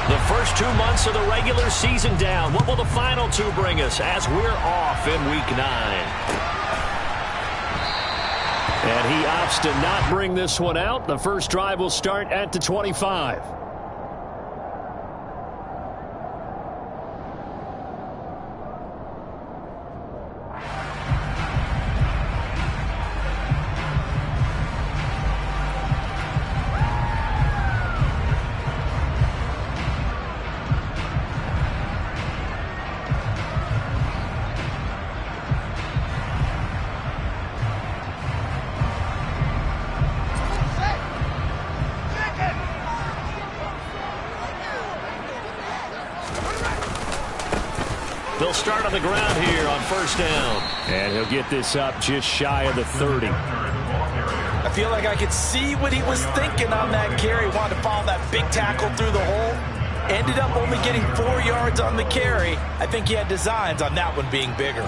The first 2 months of the regular season down. What will the final 2 bring us as we're off in Week 9? And he opts to not bring this one out. The first drive will start at the 25. They'll start on the ground here on first down. And he'll get this up just shy of the 30. I feel like I could see what he was thinking on that carry. Wanted to follow that big tackle through the hole. Ended up only getting 4 yards on the carry. I think he had designs on that one being bigger.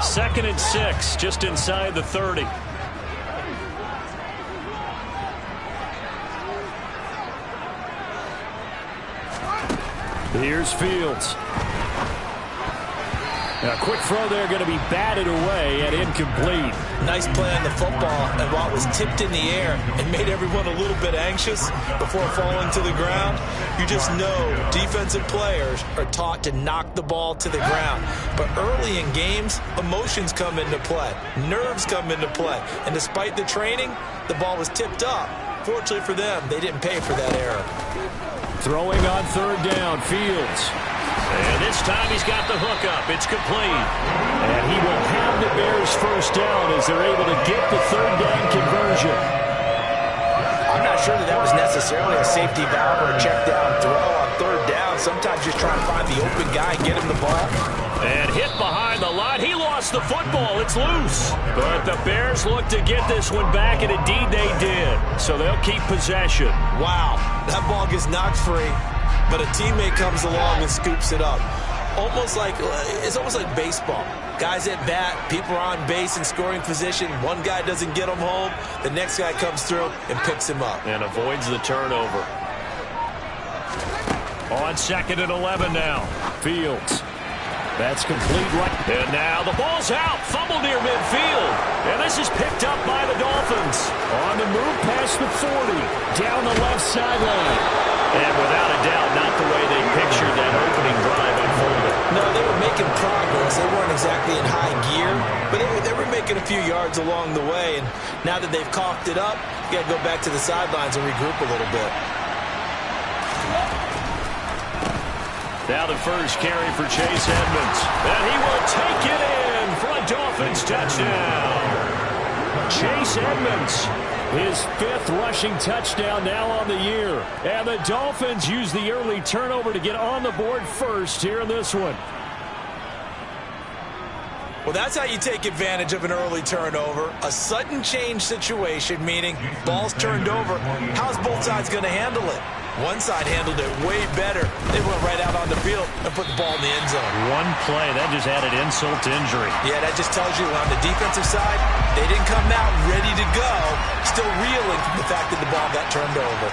Second and 6, just inside the 30. Here's Fields. A quick throw there, going to be batted away and incomplete. Nice play on the football, and while it was tipped in the air and made everyone a little bit anxious before falling to the ground, you just know defensive players are taught to knock the ball to the ground. But early in games, emotions come into play. Nerves come into play. And despite the training, the ball was tipped up. Fortunately for them, they didn't pay for that error. Throwing on third down, Fields. And this time he's got the hook up. It's complete. And he will have the Bears first down as they're able to get the third down conversion. I'm not sure that was necessarily a safety valve or a check down throw on third down. Sometimes just try to find the open guy and get him the ball. And hit behind the line. He lost the football. It's loose. But the Bears look to get this one back, and indeed they did. So they'll keep possession. Wow, that ball gets knocked free, but a teammate comes along and scoops it up. It's almost like baseball. Guys at bat, people are on base in scoring position. One guy doesn't get him home. The next guy comes through and picks him up. And avoids the turnover. On second and 11 now. Fields. That's complete right. And now the ball's out. Fumble near midfield. And this is picked up by the Dolphins. On the move past the 40. Down the left sideline. And without a doubt, not the way they pictured that opening drive unfolded. No, they were making progress. They weren't exactly in high gear, but they were making a few yards along the way. And now that they've coughed it up, you got to go back to the sidelines and regroup a little bit. Now the first carry for Chase Edmonds. And he will take it in for a Dolphins touchdown. Chase Edmonds, his 5th rushing touchdown now on the year. And the Dolphins use the early turnover to get on the board first here in this one. Well, that's how you take advantage of an early turnover. A sudden change situation, meaning ball's turned over. How's both sides going to handle it? One side handled it way better. They went right out on the field and put the ball in the end zone. One play, that just added insult to injury. Yeah, that just tells you on the defensive side, they didn't come out ready to go, still reeling from the fact that the ball got turned over.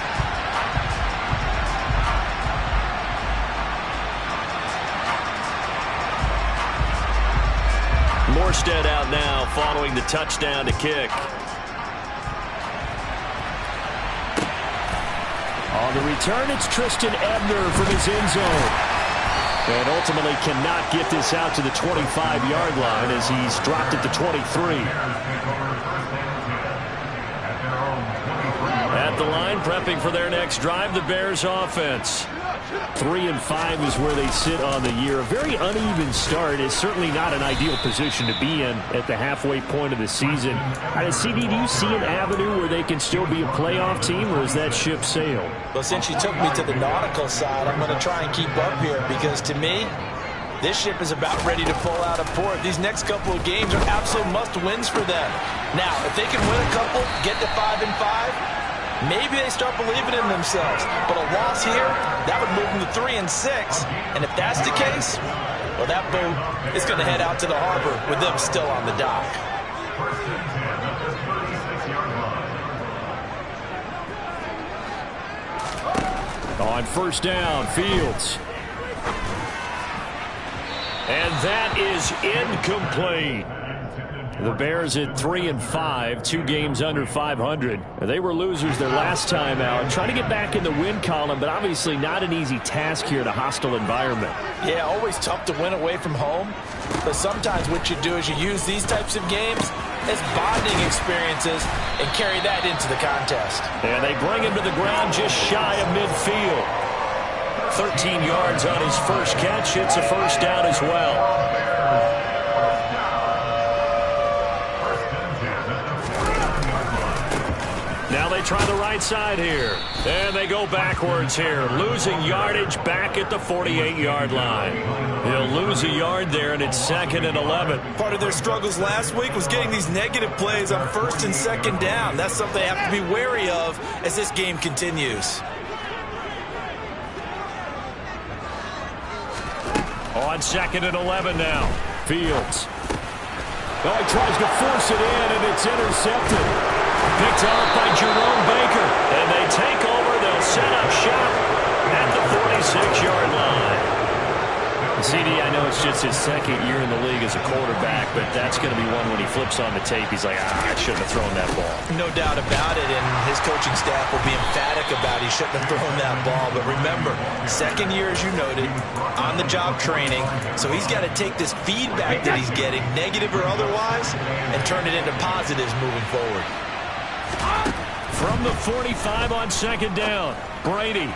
Morstead out now following the touchdown to kick. On the return, it's Tristan Ebner from his end zone. And ultimately cannot get this out to the 25-yard line as he's dropped at the 23. At the line, prepping for their next drive, the Bears offense. 3-5 is where they sit on the year. A very uneven start is certainly not an ideal position to be in at the halfway point of the season. CD, do you see an avenue where they can still be a playoff team, or is that ship sailed? Well, since you took me to the nautical side, I'm going to try and keep up here because to me, this ship is about ready to pull out of port. These next couple of games are absolute must-wins for them. Now, if they can win a couple, get to 5-5, maybe they start believing in themselves. But a loss here, that would move them to 3-6. And if that's the case, well, that boat is going to head out to the harbor with them still on the dock. On first down, Fields. And that is incomplete. The Bears at 3-5, 2 games under 500. They were losers their last time out. Trying to get back in the win column, but obviously not an easy task here in a hostile environment. Yeah, always tough to win away from home. But sometimes what you do is you use these types of games as bonding experiences and carry that into the contest. And they bring him to the ground just shy of midfield. 13 yards on his first catch. It's a first down as well. Now they try the right side here. And they go backwards here. Losing yardage back at the 48-yard line. He'll lose a yard there, and it's 2nd and 11. Part of their struggles last week was getting these negative plays on 1st and 2nd down. That's something they have to be wary of as this game continues. On 2nd and 11 now. Fields. Oh, he tries to force it in, and it's intercepted. Picked off by Jerome Baker. And they take over. They'll set up shop at the 46-yard line. CD, I know it's just his 2nd year in the league as a quarterback, but that's going to be one when he flips on the tape. He's like, I shouldn't have thrown that ball. No doubt about it, and his coaching staff will be emphatic about he shouldn't have thrown that ball. But remember, 2nd year, as you noted, on-the-job training, so he's got to take this feedback that he's getting, negative or otherwise, and turn it into positives moving forward. From the 45 on 2nd down, Brady.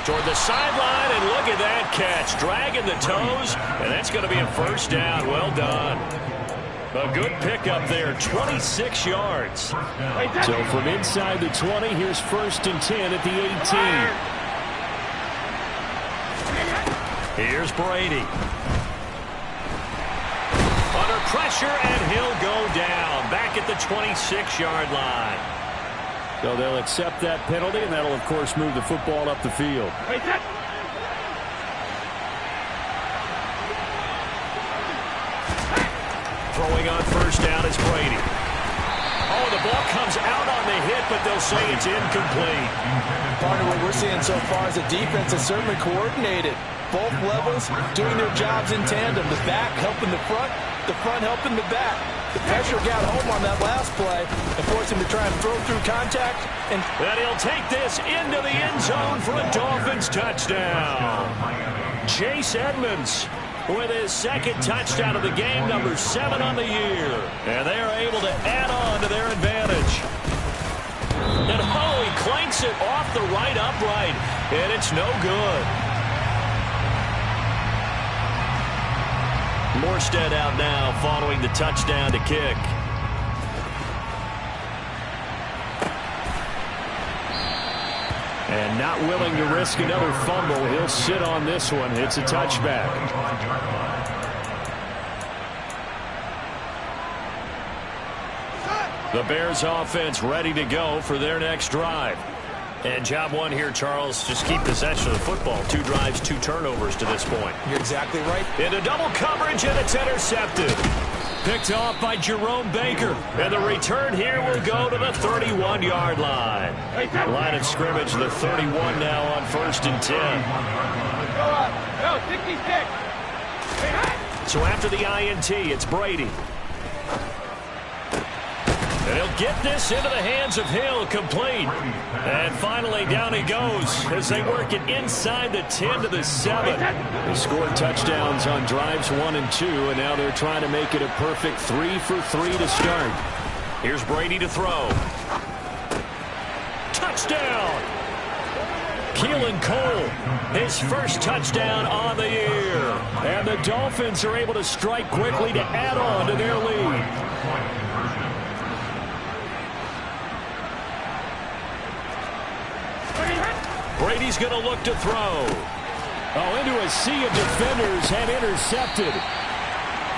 Toward the sideline, and look at that catch. Dragging the toes, and that's going to be a first down. Well done. A good pickup there, 26 yards. So from inside the 20, here's 1st and 10 at the 18. Here's Brady. Under pressure, and he'll go down. Back at the 26-yard line. So they'll accept that penalty, and that'll, of course, move the football up the field. Throwing on first down is Brady. Oh, the ball comes out on the hit, but they'll say it's incomplete. Part of what we're seeing so far is the defense is certainly coordinated. Both levels doing their jobs in tandem. The back helping the front helping the back. The pressure got home on that last play and forced him to try and throw through contact. And he'll take this into the end zone for a Dolphins touchdown. Chase Edmonds with his 2nd touchdown of the game, number 7 on the year. And they are able to add on to their advantage. And he clanks it off the right upright, and it's no good. Morstead out now following the touchdown to kick. And not willing to risk another fumble. He'll sit on this one. It's a touchback. The Bears offense ready to go for their next drive. And job one here, Charles, just keep possession of the football. 2 drives, 2 turnovers to this point. You're exactly right. Into double coverage, and it's intercepted. Picked off by Jerome Baker. And the return here will go to the 31-yard line. Line of scrimmage, the 31 now on 1st and 10. So after the INT, it's Brady. And he'll get this into the hands of Hill, complete. And finally, down he goes as they work it inside the 10 to the 7. They scored touchdowns on drives 1 and 2, and now they're trying to make it a perfect 3 for 3 to start. Here's Brady to throw. Touchdown! Keelan Cole, his first touchdown on the year. And the Dolphins are able to strike quickly to add on to their lead. Brady's going to look to throw. Oh, into a sea of defenders and intercepted.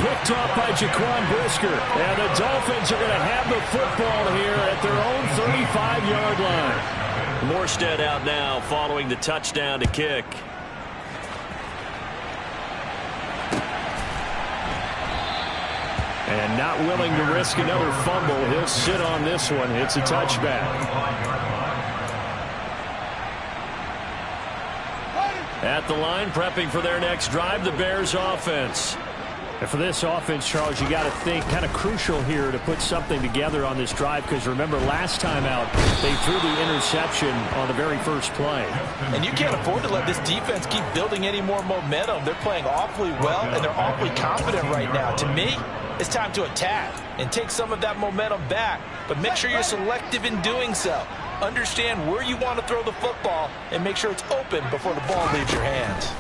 Picked off by Jaquan Brisker. And the Dolphins are going to have the football here at their own 35-yard line. Morstead out now following the touchdown to kick. And not willing to risk another fumble. He'll sit on this one. It's a touchback. At the line, prepping for their next drive, the Bears offense. And for this offense, Charles, you got to think kind of crucial here to put something together on this drive, because remember last time out they threw the interception on the very first play. And you can't afford to let this defense keep building any more momentum. They're playing awfully well, and they're awfully confident right now. To me, it's time to attack and take some of that momentum back, but make sure you're selective in doing so. Understand where you want to throw the football and make sure it's open before the ball leaves your hands.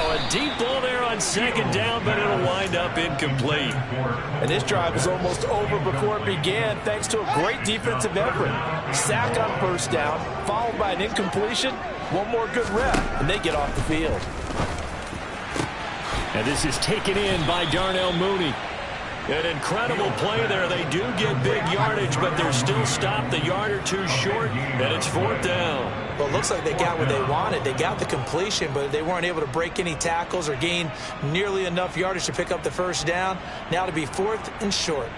A deep ball there on second down, but it'll wind up incomplete. And this drive was almost over before it began thanks to a great defensive effort. Sack on first down, followed by an incompletion. One more good rep, and they get off the field. And this is taken in by Darnell Mooney. An incredible play there. They do get big yardage, but they're still stopped a yard or two short, and it's fourth down. Well, it looks like they got what they wanted. They got the completion, but they weren't able to break any tackles or gain nearly enough yardage to pick up the first down. Now to be fourth and short.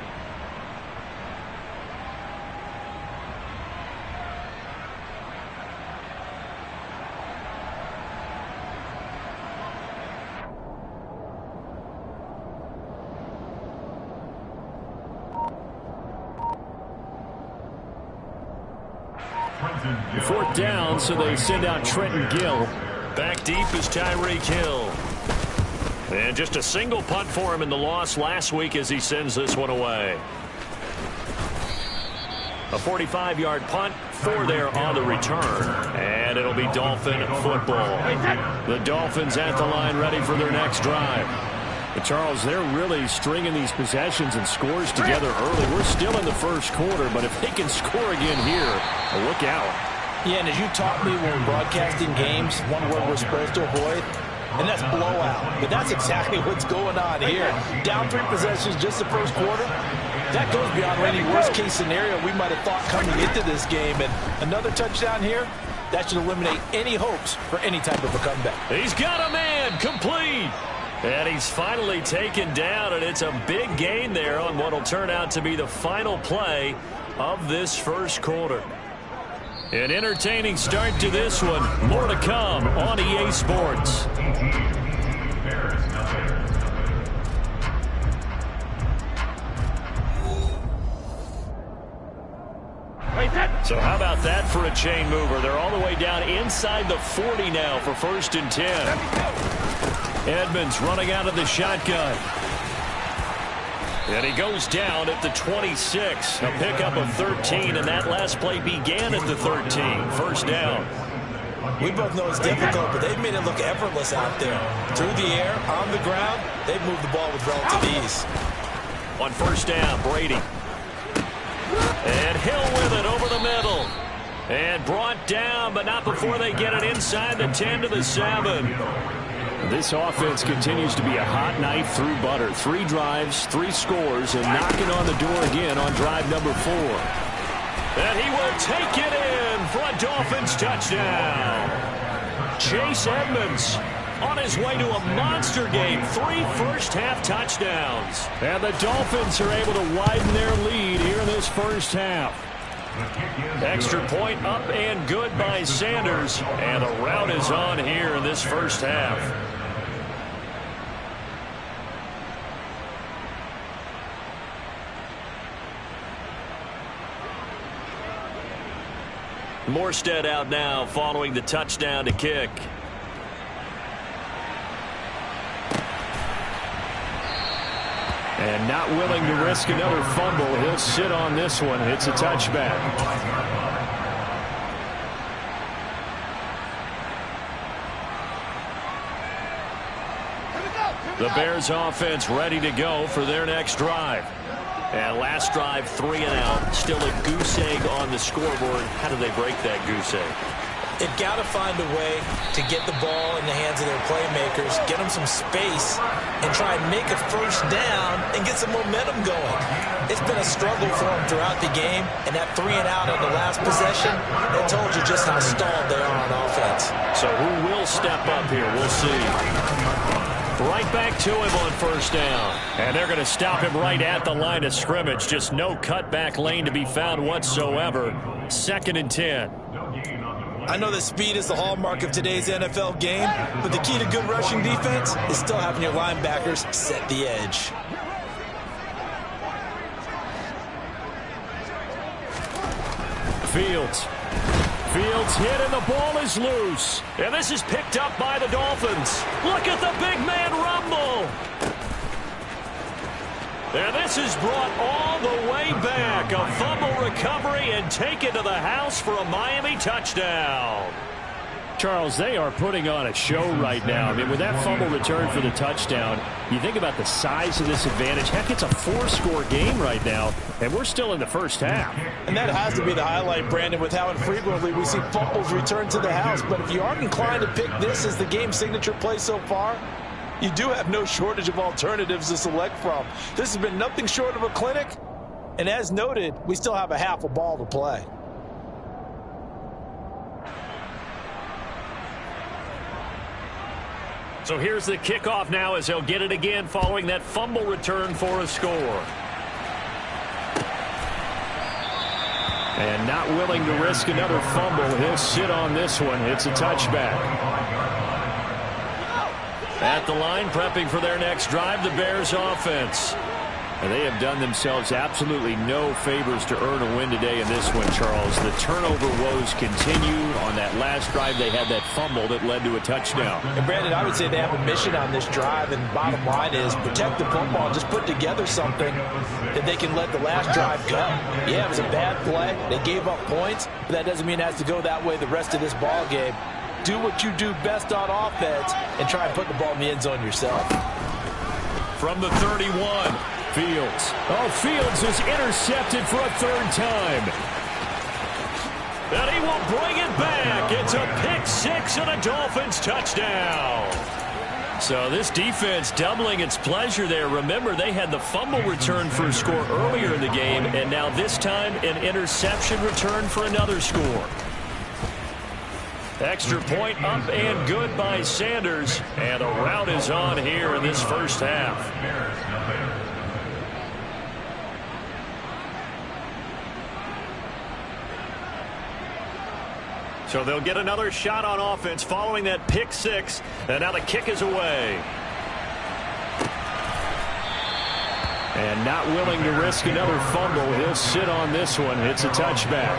Fourth down, so they send out Trenton Gill. Back deep is Tyreek Hill. And just a single punt for him in the loss last week as he sends this one away. A 45-yard punt, 4 there on the return. And it'll be Dolphin football. The Dolphins at the line ready for their next drive. But Charles, they're really stringing these possessions and scores together early. We're still in the first quarter, but if they can score again here, look out. Yeah, and as you taught me when we're broadcasting games, one word we're supposed to avoid, and that's blowout. But that's exactly what's going on here. Down 3 possessions just the first quarter. That goes beyond any worst-case scenario we might have thought coming into this game. And another touchdown here, that should eliminate any hopes for any type of a comeback. He's got a man, complete. And he's finally taken down, and it's a big gain there on what will turn out to be the final play of this first quarter. An entertaining start to this one. More to come on EA Sports. So how about that for a chain mover? They're all the way down inside the 40 now for 1st and 10. Edmonds running out of the shotgun. And he goes down at the 26. A pickup of 13, and that last play began at the 13. First down. We both know it's difficult, but they've made it look effortless out there. Through the air, on the ground, they've moved the ball with relative ease. On first down, Brady. And Hill with it over the middle. And brought down, but not before they get it inside the 10 to the 7. This offense continues to be a hot knife through butter. 3 drives, 3 scores, and knocking on the door again on drive number 4. And he will take it in for a Dolphins touchdown. Chase Edmonds on his way to a monster game. 3 first-half touchdowns. And the Dolphins are able to widen their lead here in this first half. Extra point up and good by Sanders. And the rout is on here in this first half. Morstead out now following the touchdown to kick. And not willing to risk another fumble. He'll sit on this one. It's a touchback. The Bears offense ready to go for their next drive. And last drive, 3 and out. Still a goose egg on the scoreboard. How do they break that goose egg? They've got to find a way to get the ball in the hands of their playmakers, get them some space, and try and make a first down and get some momentum going. It's been a struggle for them throughout the game, and that 3 and out on the last possession, that told you just how stalled they are on offense. So who will step up here? We'll see. Right back to him on first down. And they're going to stop him right at the line of scrimmage. Just no cutback lane to be found whatsoever. 2nd and 10. I know that speed is the hallmark of today's NFL game, but the key to good rushing defense is still having your linebackers set the edge. Fields hit and the ball is loose. And this is picked up by the Dolphins. Look at the big man rumble. And this is brought all the way back. A fumble recovery and taken to the house for a Miami touchdown. Charles, they are putting on a show right now. I mean, with that fumble return for the touchdown, you think about the size of this advantage. Heck, it's a 4-score game right now, and we're still in the first half. And that has to be the highlight, Brandon, with how infrequently we see fumbles return to the house. But if you aren't inclined to pick this as the game signature play so far, you do have no shortage of alternatives to select from. This has been nothing short of a clinic, and as noted, we still have a half a ball to play. So here's the kickoff now as they'll get it again following that fumble return for a score. And not willing to risk another fumble. He'll sit on this one. It's a touchback. At the line, prepping for their next drive, the Bears offense. And they have done themselves absolutely no favors to earn a win today in this one, Charles. The turnover woes continue. On that last drive, they had that fumble that led to a touchdown. And Brandon, I would say they have a mission on this drive, and bottom line is protect the football, just put together something that they can let the last drive go. Yeah, it was a bad play. They gave up points, but that doesn't mean it has to go that way the rest of this ball game. Do what you do best on offense and try and put the ball in the end zone yourself. From the 31. Fields is intercepted for a 3rd time. And he will bring it back. It's a pick-6 and a Dolphins touchdown. So this defense doubling its pleasure there. Remember, they had the fumble return for a score earlier in the game, and now this time an interception return for another score. Extra point up and good by Sanders. And a rout is on here in this first half. So they'll get another shot on offense following that pick-6. And now the kick is away. And not willing to risk another fumble. He'll sit on this one. It's a touchback.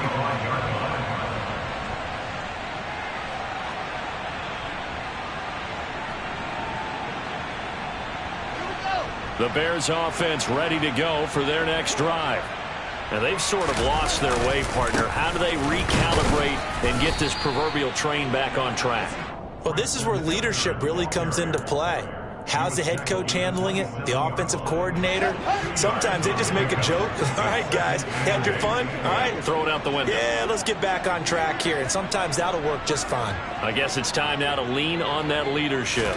The Bears offense ready to go for their next drive. And they've sort of lost their way, partner. How do they recalibrate and get this proverbial train back on track? Well, this is where leadership really comes into play. How's the head coach handling it? The offensive coordinator? Sometimes they just make a joke. All right, guys, had your fun? All right. Throw it out the window. Yeah, let's get back on track here. And sometimes that'll work just fine. I guess it's time now to lean on that leadership.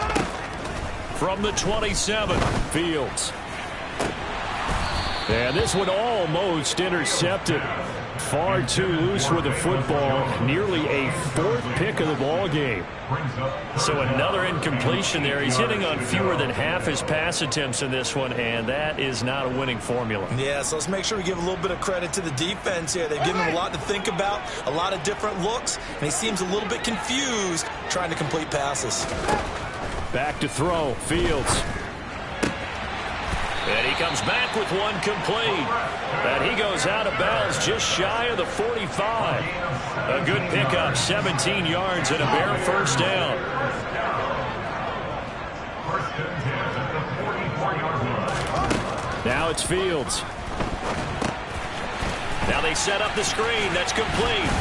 From the 27, Fields. And this one almost intercepted. Far too loose with the football. Nearly a 4th pick of the ball game. So another incompletion there. He's hitting on fewer than half his pass attempts in this one, and that is not a winning formula. Yeah, so let's make sure we give a little bit of credit to the defense here. They've given him a lot to think about, a lot of different looks, and he seems a little bit confused trying to complete passes. Back to throw, Fields. And he comes back with one complete. And he goes out of bounds just shy of the 45. A good pickup, 17 yards and a Bear first down. Now it's Fields. Now they set up the screen. That's complete.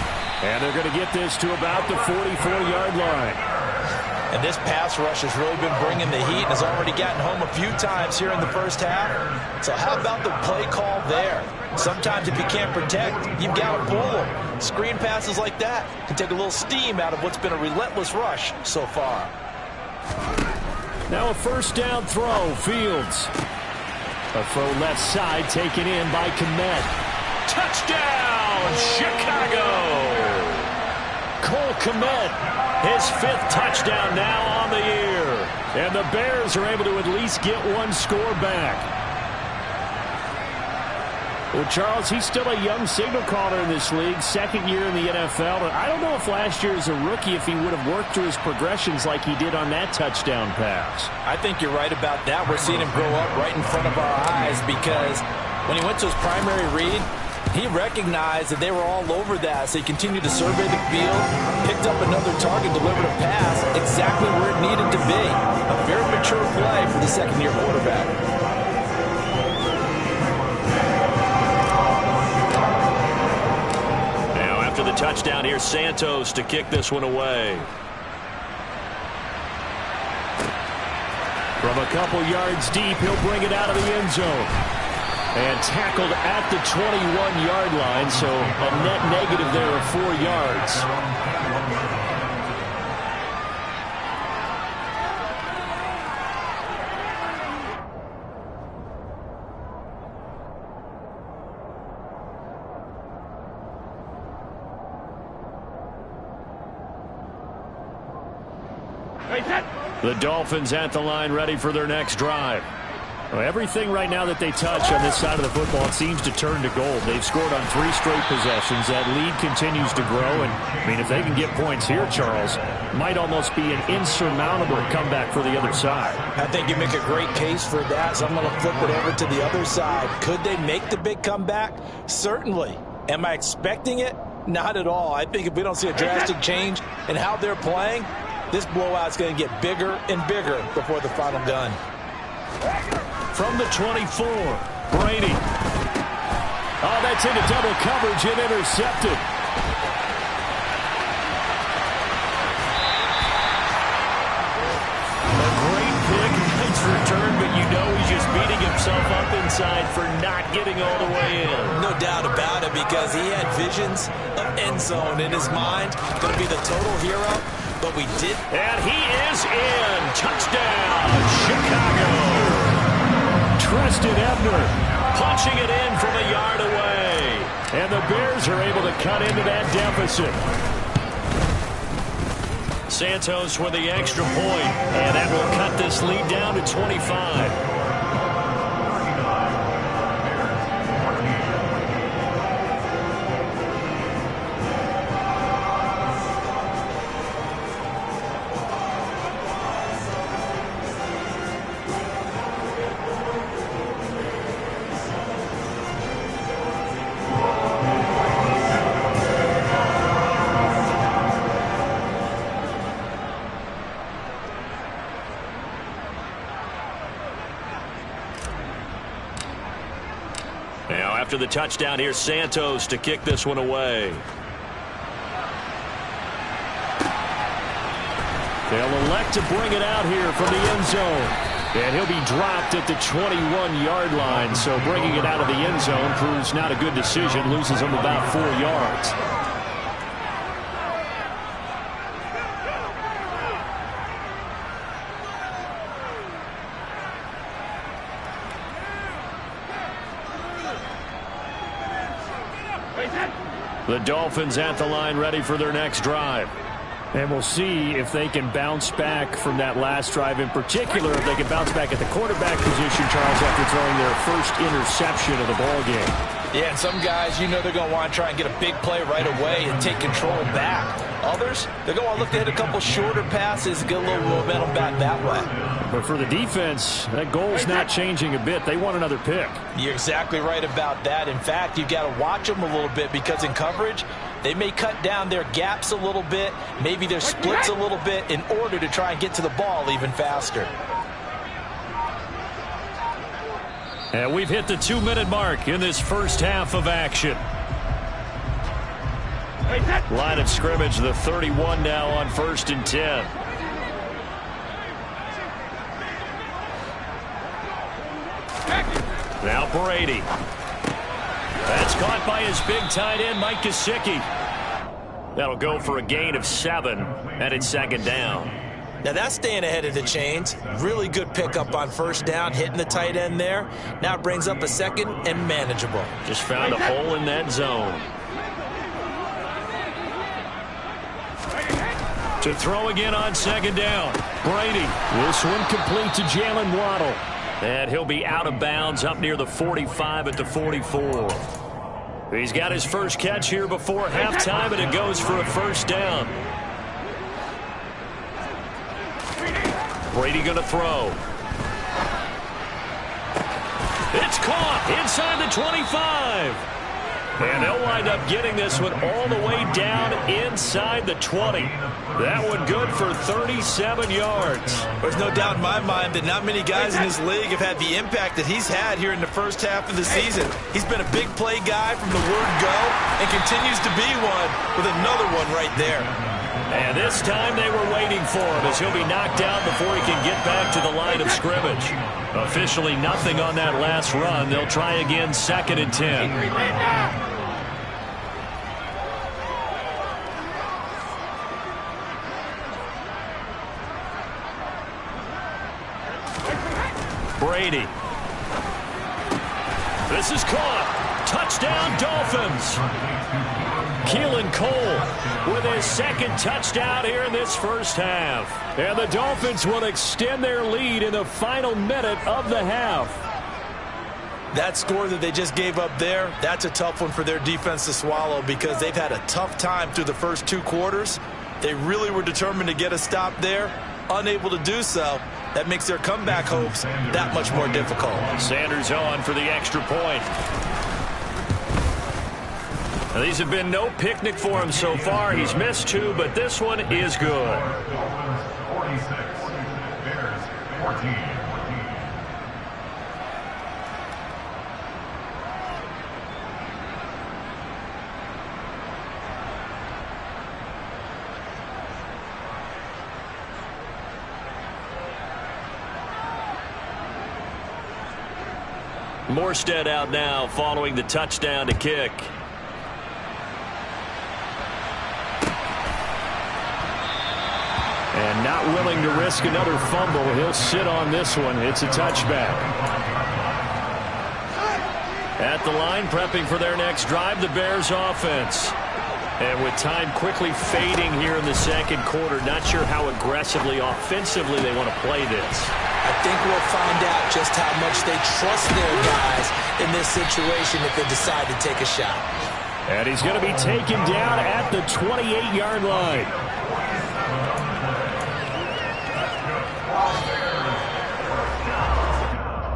And they're going to get this to about the 44-yard line. And this pass rush has really been bringing the heat and has already gotten home a few times here in the first half. So how about the play call there? Sometimes if you can't protect, you've got to pull them. Screen passes like that can take a little steam out of what's been a relentless rush so far. Now a first down throw, Fields. A throw left side taken in by Kmet. Touchdown, Chicago! Cole Kmet, his 5th touchdown now on the year. And the Bears are able to at least get one score back. Well, Charles, he's still a young signal caller in this league, 2nd year in the NFL. But I don't know if last year as a rookie, if he would have worked through his progressions like he did on that touchdown pass. I think you're right about that. We're seeing him grow up right in front of our eyes because when he went to his primary read, he recognized that they were all over that, so he continued to survey the field, picked up another target, delivered a pass exactly where it needed to be. A very mature play for the 2nd-year quarterback. Now after the touchdown, here's Santos to kick this one away. From a couple yards deep, he'll bring it out of the end zone. And tackled at the 21-yard line, so a net negative there of 4 yards. The Dolphins at the line ready for their next drive. Well, everything right now that they touch on this side of the football, it seems to turn to gold. They've scored on 3 straight possessions. That lead continues to grow. And, I mean, if they can get points here, Charles, might almost be an insurmountable comeback for the other side. I think you make a great case for that, so I'm going to flip it over to the other side. Could they make the big comeback? Certainly. Am I expecting it? Not at all. I think if we don't see a drastic change in how they're playing, this blowout's going to get bigger and bigger before the final gun. From the 24, Brady. Oh, that's into double coverage and intercepted. A great pick, nice return, but you know he's just beating himself up inside for not getting all the way in. No doubt about it, because he had visions of end zone in his mind. Going to be the total hero, but we did. And he is in. Touchdown, Chicago. Treston Ebner punching it in from a yard away. And the Bears are able to cut into that deficit. Santos with the extra point, and that will cut this lead down to 25. Now after the touchdown, here's Santos to kick this one away. They'll elect to bring it out here from the end zone. And he'll be dropped at the 21-yard line. So bringing it out of the end zone proves not a good decision. Loses him about 4 yards. The Dolphins at the line ready for their next drive. And we'll see if they can bounce back from that last drive, in particular if they can bounce back at the quarterback position, Charles, after throwing their first interception of the ball game. Yeah, and some guys, you know they're going to want to try and get a big play right away and take control back. Others, they're going to look to hit a couple shorter passes, get a little momentum back that way. But for the defense, that goal's not changing a bit. They want another pick. You're exactly right about that. In fact, you've got to watch them a little bit, because in coverage, they may cut down their gaps a little bit, maybe their splits a little bit, in order to try and get to the ball even faster. And we've hit the 2-minute mark in this first half of action. Line of scrimmage, the 31 now on 1st and 10. Now Brady. That's caught by his big tight end, Mike Gesicki. That'll go for a gain of 7, and it's 2nd down. Now that's staying ahead of the chains. Really good pickup on 1st down, hitting the tight end there. Now it brings up a 2nd and manageable. Just found a hole in that zone. To throw again on second down. Brady. This one complete to Jalen Waddle. And he'll be out of bounds up near the 45 at the 44. He's got his first catch here before halftime, and it goes for a first down. Brady going to throw. It's caught inside the 25. And they'll wind up getting this one all the way down inside the 20. That one good for 37 yards. There's no doubt in my mind that not many guys in this league have had the impact that he's had here in the first half of the season. He's been a big play guy from the word go and continues to be one with another one right there. And this time they were waiting for him as he'll be knocked out before he can get back to the line of scrimmage. Officially nothing on that last run. They'll try again 2nd and 10. Brady. This is caught. Touchdown, Dolphins. Keelan Cole with his second touchdown here in this first half. And the Dolphins will extend their lead in the final minute of the half. That score that they just gave up there, that's a tough one for their defense to swallow because they've had a tough time through the first 2 quarters. They really were determined to get a stop there, unable to do so. That makes their comeback hopes that much more difficult. Sanders on for the extra point. Now, these have been no picnic for him so far. He's missed 2, but this one is good. Dolphins 46, Bears 14. Morstead out now following the touchdown to kick. And not willing to risk another fumble. He'll sit on this one. It's a touchback. At the line, prepping for their next drive, the Bears offense. And with time quickly fading here in the second quarter, not sure how aggressively, offensively they want to play this. I think we'll find out just how much they trust their guys in this situation if they decide to take a shot. And he's going to be taken down at the 28-yard line.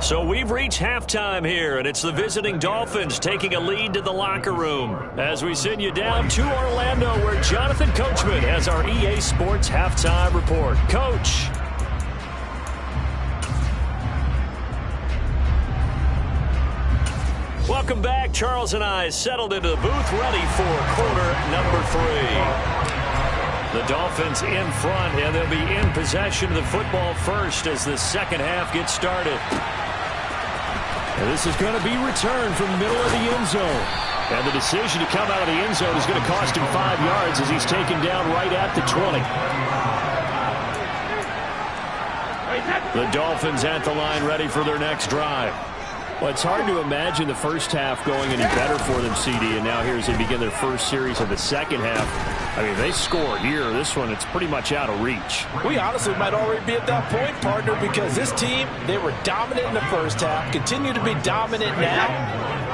So we've reached halftime here, and it's the visiting Dolphins taking a lead to the locker room as we send you down to Orlando, where Jonathan Coachman has our EA Sports halftime report. Coach. Welcome back. Charles and I settled into the booth, ready for quarter number 3. The Dolphins in front, and they'll be in possession of the football first as the second half gets started. And this is going to be returned from the middle of the end zone. And the decision to come out of the end zone is going to cost him 5 yards as he's taken down right at the 20. The Dolphins at the line ready for their next drive. Well, it's hard to imagine the first half going any better for them, CD, and now here as they begin their first series of the second half. I mean, they score here. This one, it's pretty much out of reach. We honestly might already be at that point, partner, because this team, they were dominant in the first half, continue to be dominant now,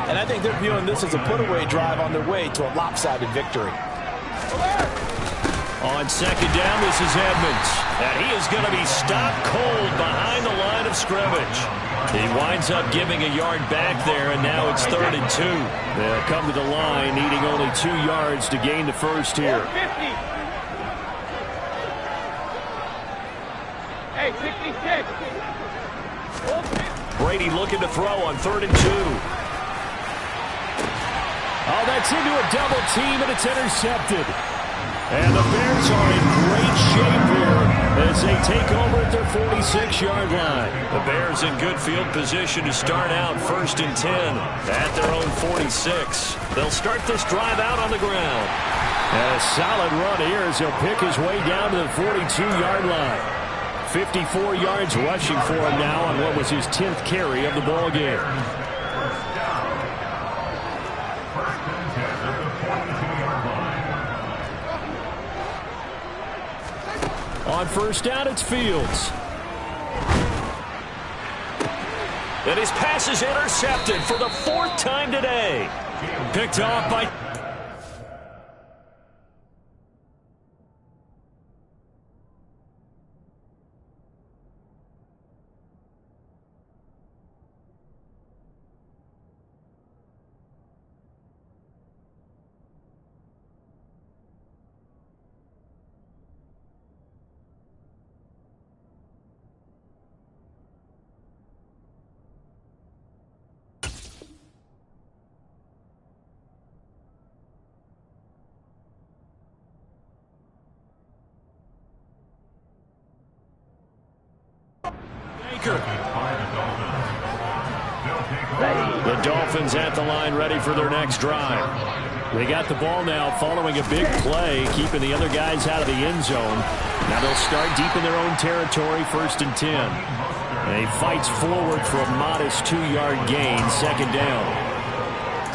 and I think they're viewing this as a put-away drive on their way to a lopsided victory. On second down, this is Edmonds. And he is going to be stopped cold behind the line of scrimmage. He winds up giving a yard back there, and now it's 3rd and 2. They'll come to the line, needing only 2 yards to gain the first here. Hey, 66. Brady looking to throw on 3rd and 2. Oh, that's into a double team, and it's intercepted. And the Bears are in great shape here as they take over at their 46-yard line. The Bears in good field position to start out 1st and 10 at their own 46. They'll start this drive out on the ground. And a solid run here as he'll pick his way down to the 42-yard line. 54 yards rushing for him now on what was his 10th carry of the ball game. On first down, it's Fields. And his pass is intercepted for the 4th time today. Picked off by... The Dolphins at the line, ready for their next drive. They got the ball now following a big play, keeping the other guys out of the end zone. Now they'll start deep in their own territory, 1st and 10. And he fights forward for a modest 2-yard gain, 2nd down.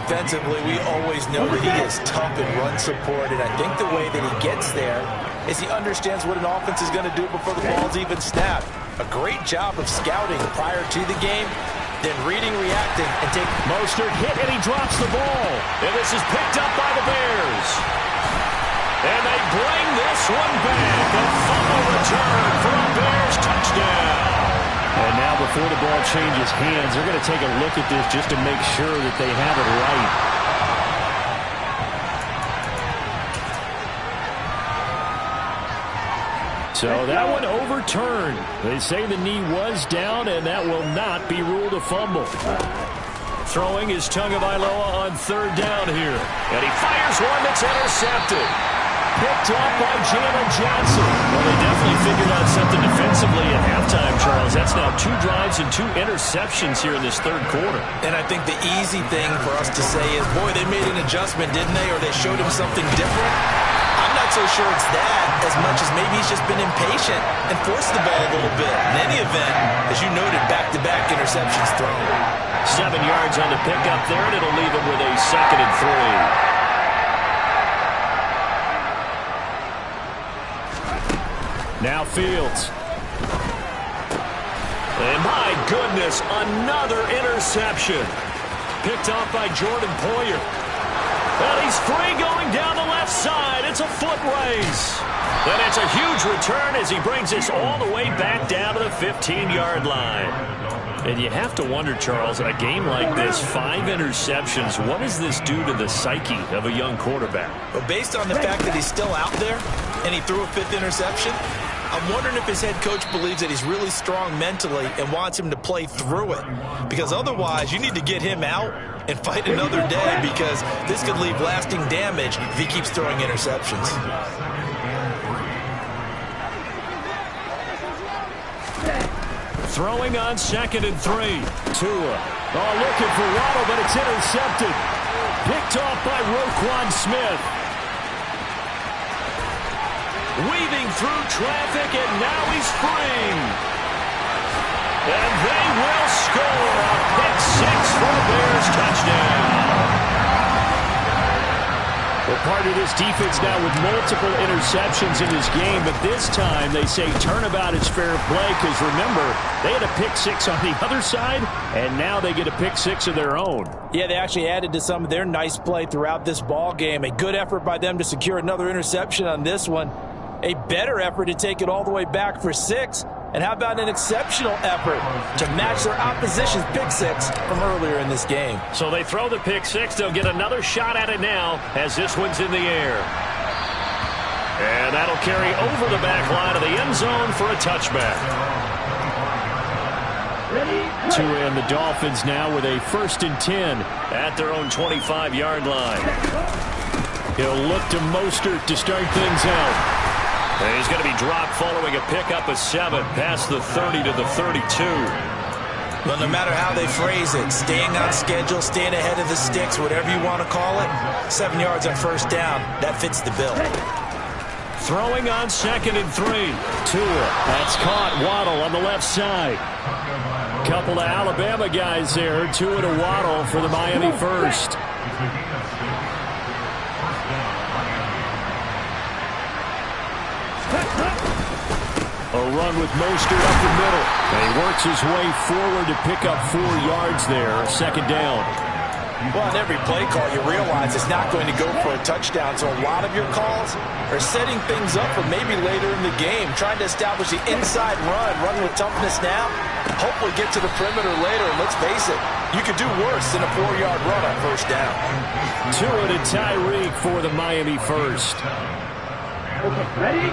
Defensively, we always know that he is tough in run support, and I think the way that he gets there is he understands what an offense is going to do before the ball's even snapped. A great job of scouting prior to the game, then reading, reacting, and taking... Mostert hit, and he drops the ball. And this is picked up by the Bears. And they bring this one back. A fumble return for a Bears touchdown. And now before the ball changes hands, they're going to take a look at this just to make sure that they have it right. So that one overturned. They say the knee was down, and that will not be ruled a fumble. Throwing is Tagovailoa on 3rd down here. And he fires one that's intercepted. Picked off by Jalen Johnson. Well, they definitely figured out something defensively at halftime, Charles. That's now 2 drives and 2 interceptions here in this 3rd quarter. And I think the easy thing for us to say is, boy, they made an adjustment, didn't they? Or they showed him something different. I'm not so sure it's that as much as maybe he's just been impatient and forced the ball a little bit. In any event, as you noted, back-to-back interceptions thrown. 7 yards on the pickup there, and it'll leave him with a 2nd and 3. Now Fields. And my goodness, another interception. Picked off by Jordan Poyer. Well, he's free going down the left side. It's a foot race. And it's a huge return as he brings us all the way back down to the 15-yard line. And you have to wonder, Charles, in a game like this, 5 interceptions, what does this do to the psyche of a young quarterback? Well, based on the fact that he's still out there and he threw a 5th interception, I'm wondering if his head coach believes that he's really strong mentally and wants him to play through it. Because otherwise, you need to get him out and fight another day, because this could leave lasting damage if he keeps throwing interceptions. Throwing on 2nd and 3. Tua. Oh, looking for Waddle, but it's intercepted. Picked off by Roquan Smith. Weaving through traffic, and now he's free. And they will score a pick 6 for a Bears touchdown. Well, part of this defense now with multiple interceptions in this game, but this time they say turnabout is fair play, because remember, they had a pick 6 on the other side, and now they get a pick 6 of their own. Yeah, they actually added to some of their nice play throughout this ball game. A good effort by them to secure another interception on this one. A better effort to take it all the way back for 6. And how about an exceptional effort to match their opposition's pick 6 from earlier in this game? So they throw the pick 6. They'll get another shot at it now as this one's in the air. And that'll carry over the back line of the end zone for a touchback. Tua and the Dolphins now with a 1st and 10 at their own 25-yard line. He'll look to Mostert to start things out. And he's going to be dropped following a pickup of 7 past the 30 to the 32. Well, no matter how they phrase it, staying on schedule, staying ahead of the sticks, whatever you want to call it, 7 yards on 1st down, that fits the bill. Throwing on 2nd and 3. Tua. That's caught. Waddle on the left side. Couple of Alabama guys there. Tua to Waddle for the Miami 1st. A run with Mostert up the middle. And he works his way forward to pick up 4 yards there. Second down. Well, on every play call, you realize it's not going to go for a touchdown. So a lot of your calls are setting things up for maybe later in the game, trying to establish the inside run with toughness now, hopefully get to the perimeter later. And let's face it, you could do worse than a 4-yard run on first down. Tua to Tyreek for the Miami first. Okay, ready?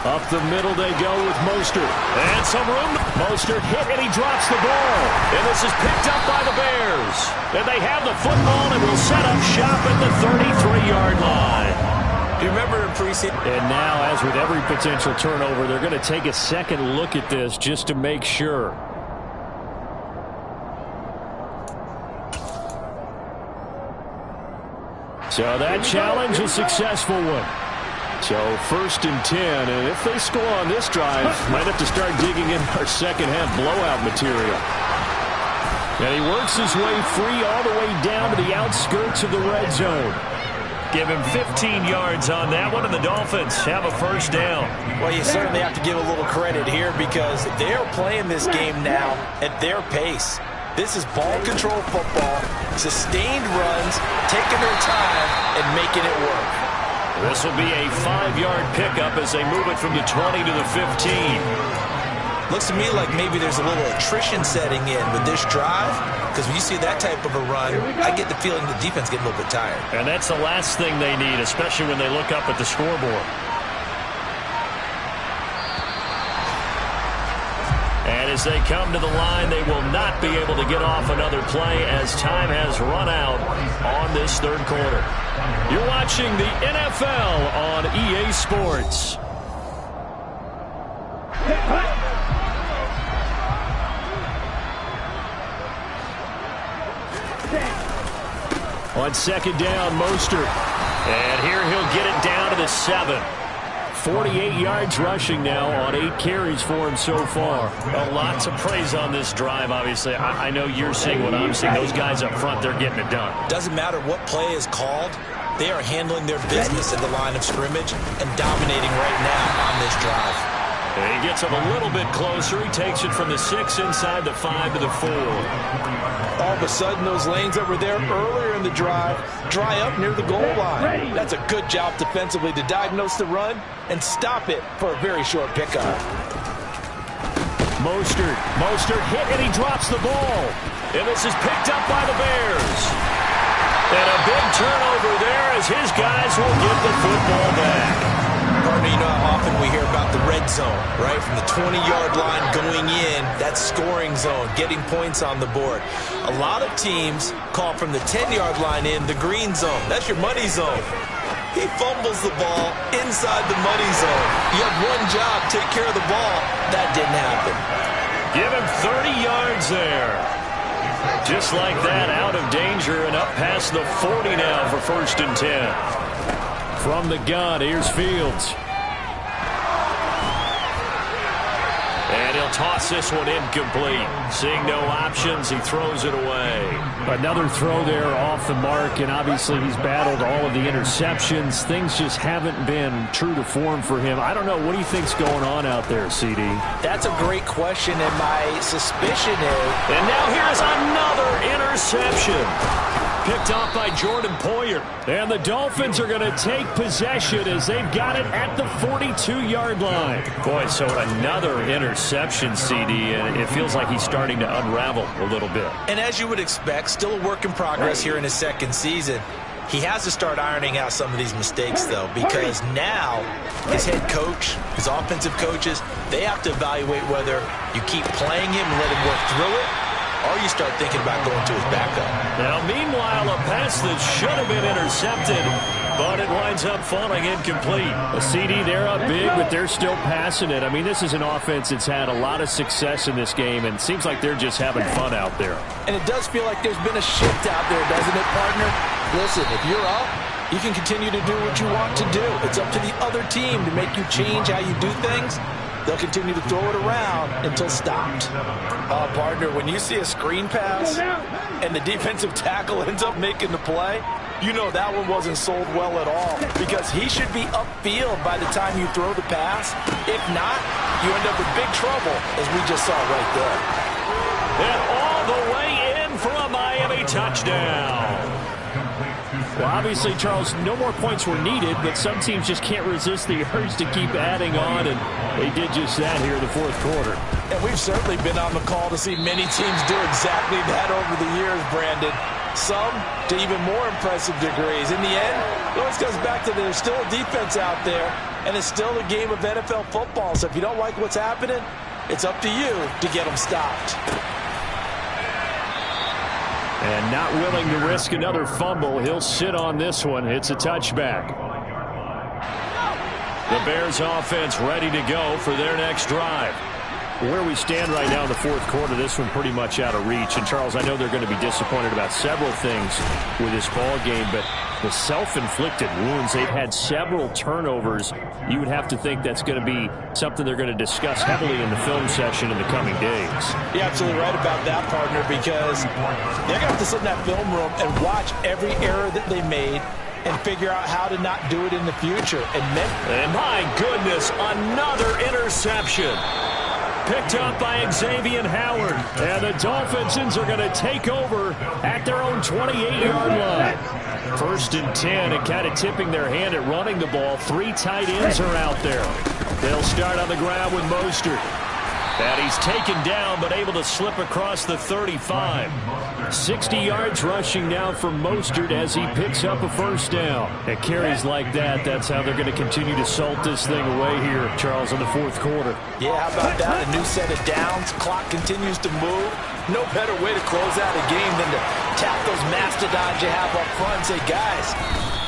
Up the middle they go with Mostert. And some room. Mostert hit and he drops the ball. And this is picked up by the Bears. And they have the football and will set up shop at the 33-yard line. Do you remember in preseason? And now, as with every potential turnover, they're going to take a second look at this just to make sure. So that challenge is a successful one. So first and 10, and if they score on this drive, might have to start digging in our second half blowout material. And he works his way free all the way down to the outskirts of the red zone. Give him 15 yards on that one, and the Dolphins have a first down. Well, you certainly have to give a little credit here because they're playing this game now at their pace. This is ball control football, sustained runs, taking their time, and making it work. This will be a 5-yard pickup as they move it from the 20 to the 15. Looks to me like maybe there's a little attrition setting in with this drive, because when you see that type of a run, I get the feeling the defense getting a little bit tired. And that's the last thing they need, especially when they look up at the scoreboard. And as they come to the line, they will not be able to get off another play as time has run out on this third quarter. You're watching the NFL on EA Sports. On second down, Mostert. And here he'll get it down to the 7. 48 yards rushing now on 8 carries for him so far. Well, lots of praise on this drive, obviously. I know you're seeing what I'm seeing. Those guys up front, they're getting it done. Doesn't matter what play is called. They are handling their business at the line of scrimmage and dominating right now on this drive. And he gets him a little bit closer. He takes it from the 6 inside the 5 to the 4. All of a sudden, those lanes that were there earlier in the drive dry up near the goal line. That's a good job defensively to diagnose the run and stop it for a very short pickup. Mostert hit and he drops the ball. And this is picked up by the Bears. And a big turnover there as his guys will get the football back. Partner, you know how often we hear about the red zone, right? From the 20-yard line going in, that scoring zone, getting points on the board. A lot of teams call from the 10-yard line in the green zone. That's your money zone. He fumbles the ball inside the money zone. You have one job, take care of the ball. That didn't happen. Give him 30 yards there. Just like that, out of danger and up past the 40 now for first and 10. From the gun, here's Fields. And he'll toss this one incomplete. Seeing no options, he throws it away. Another throw there off the mark, and obviously he's battled all of the interceptions. Things just haven't been true to form for him. I don't know. What do you think's going on out there, CD? That's a great question, and my suspicion is... And now here's another interception. Picked off by Jordan Poyer. And the Dolphins are going to take possession as they've got it at the 42-yard line. Boy, so another interception, CD, and it feels like he's starting to unravel a little bit. And as you would expect, still a work in progress here in his second season. He has to start ironing out some of these mistakes, though, because now his head coach, his offensive coaches, they have to evaluate whether you keep playing him and let him work through it, or you start thinking about going to his backup. Now, meanwhile, a pass that should have been intercepted, but it winds up falling incomplete. A CD, they're up big, but they're still passing it. I mean, this is an offense that's had a lot of success in this game, and it seems like they're just having fun out there. And it does feel like there's been a shift out there, doesn't it, partner? Listen, if you're up, you can continue to do what you want to do. It's up to the other team to make you change how you do things. they'll continue to throw it around until stopped. Partner, when you see a screen pass and the defensive tackle ends up making the play, you know that one wasn't sold well at all, because he should be upfield by the time you throw the pass. If not, you end up in big trouble, as we just saw right there. And all the way in for a Miami touchdown. Well, obviously, Charles, no more points were needed, but some teams just can't resist the urge to keep adding on, and they did just that here in the fourth quarter. And we've certainly been on the call to see many teams do exactly that over the years, Brandon. Some to even more impressive degrees. In the end, it always comes back to there's still a defense out there, and it's still a game of NFL football. So if you don't like what's happening, it's up to you to get them stopped. And not willing to risk another fumble, he'll sit on this one. It's a touchback. The Bears offense ready to go for their next drive. Where we stand right now in the fourth quarter, this one pretty much out of reach. And, Charles, I know they're going to be disappointed about several things with this ball game, but the self-inflicted wounds, they've had several turnovers. You would have to think that's going to be something they're going to discuss heavily in the film session in the coming days. You're absolutely right about that, partner, because they're going to have to sit in that film room and watch every error that they made and figure out how to not do it in the future. And my goodness, another interception. Picked up by Xavier Howard. And the Dolphins are going to take over at their own 28-yard line. 1st and 10, and kind of tipping their hand at running the ball. 3 tight ends are out there. They'll start on the ground with Mostert. And he's taken down, but able to slip across the 35. 60 yards rushing now for Mostert as he picks up a first down. At carries like that, that's how they're going to continue to salt this thing away here, Charles, in the fourth quarter. Yeah, how about that? A new set of downs. Clock continues to move. No better way to close out a game than to tap those mastodons you have up front and say, guys,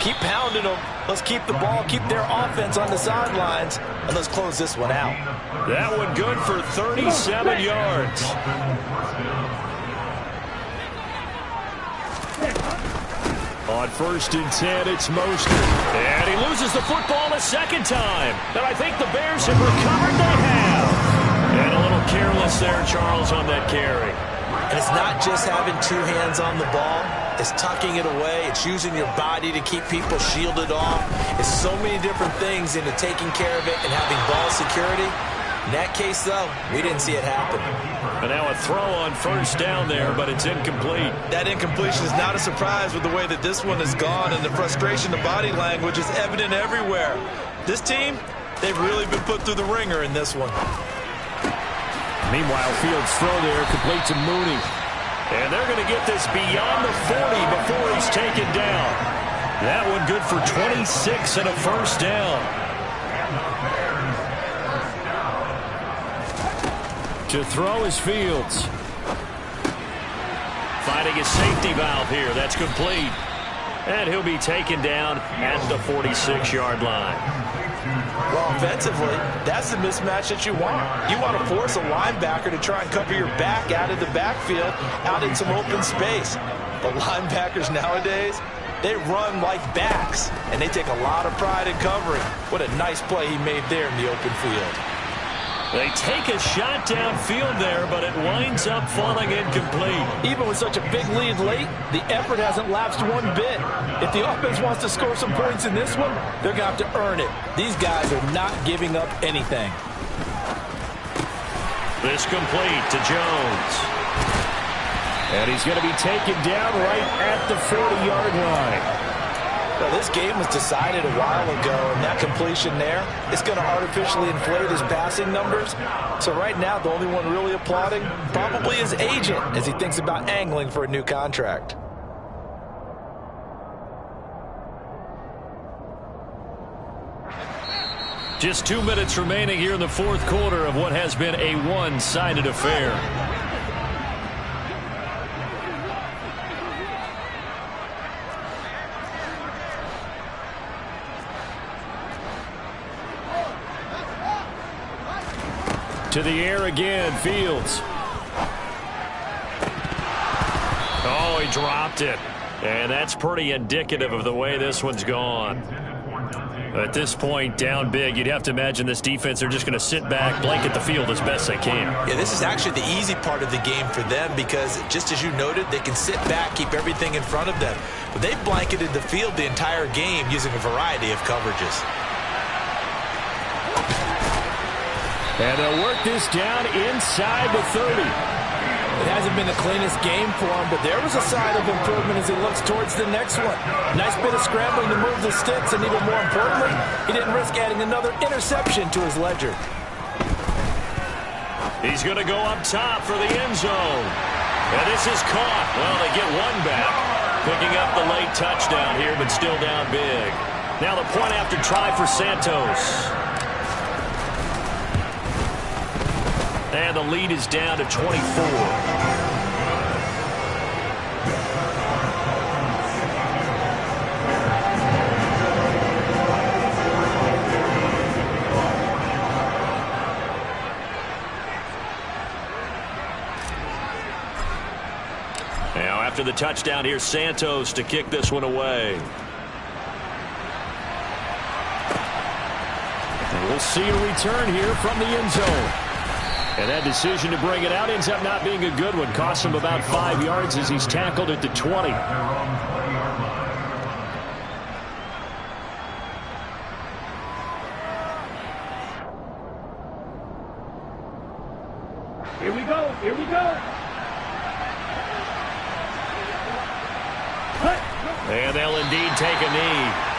keep pounding them. Let's keep the ball, keep their offense on the sidelines, and let's close this one out. That one good for 37 yards. On 1st and 10, it's Mostert. And he loses the football a second time. And I think the Bears have recovered. They have. And a little careless there, Charles, on that carry. And it's not just having 2 hands on the ball. It's tucking it away. It's using your body to keep people shielded off. It's so many different things into taking care of it and having ball security. In that case, though, we didn't see it happen. And now a throw on 1st down there, but it's incomplete. That incompletion is not a surprise with the way that this one has gone, and the frustration, the body language is evident everywhere. This team, they've really been put through the ringer in this one. Meanwhile, Fields' throw there complete to Mooney. And they're going to get this beyond the 40 before he's taken down. That one good for 26 and a first down. To throw is Fields. Finding a safety valve here. That's complete. And he'll be taken down at the 46-yard line. Well, offensively, that's the mismatch that you want. You want to force a linebacker to try and cover your back out of the backfield, out in some open space. But linebackers nowadays, they run like backs, and they take a lot of pride in covering. What a nice play he made there in the open field. They take a shot downfield there, but it winds up falling incomplete. Even with such a big lead late, the effort hasn't lapsed one bit. If the offense wants to score some points in this one, they're going to have to earn it. These guys are not giving up anything. This complete to Jones. And he's going to be taken down right at the 40-yard line. Well, this game was decided a while ago, and that completion there is going to artificially inflate his passing numbers. So right now, the only one really applauding probably his agent as he thinks about angling for a new contract. Just 2 minutes remaining here in the fourth quarter of what has been a one-sided affair. To the air again, Fields. Oh, he dropped it. And that's pretty indicative of the way this one's gone. At this point, down big, you'd have to imagine this defense are just going to sit back, blanket the field as best they can. Yeah, this is actually the easy part of the game for them because, just as you noted, they can sit back, keep everything in front of them. But they've blanketed the field the entire game using a variety of coverages. And they'll work this down inside the 30. It hasn't been the cleanest game for him, but there was a sign of improvement as he looks towards the next one. Nice bit of scrambling to move the sticks, and even more importantly, he didn't risk adding another interception to his ledger. He's going to go up top for the end zone. And this is caught. Well, they get one back. Picking up the late touchdown here, but still down big. Now the point after try for Santos. And the lead is down to 24. Now after the touchdown, here's Santos to kick this one away. And we'll see a return here from the end zone. And that decision to bring it out ends up not being a good one. Costs him about 5 yards as he's tackled at the 20. Here we go. Here we go. And they'll indeed take a knee.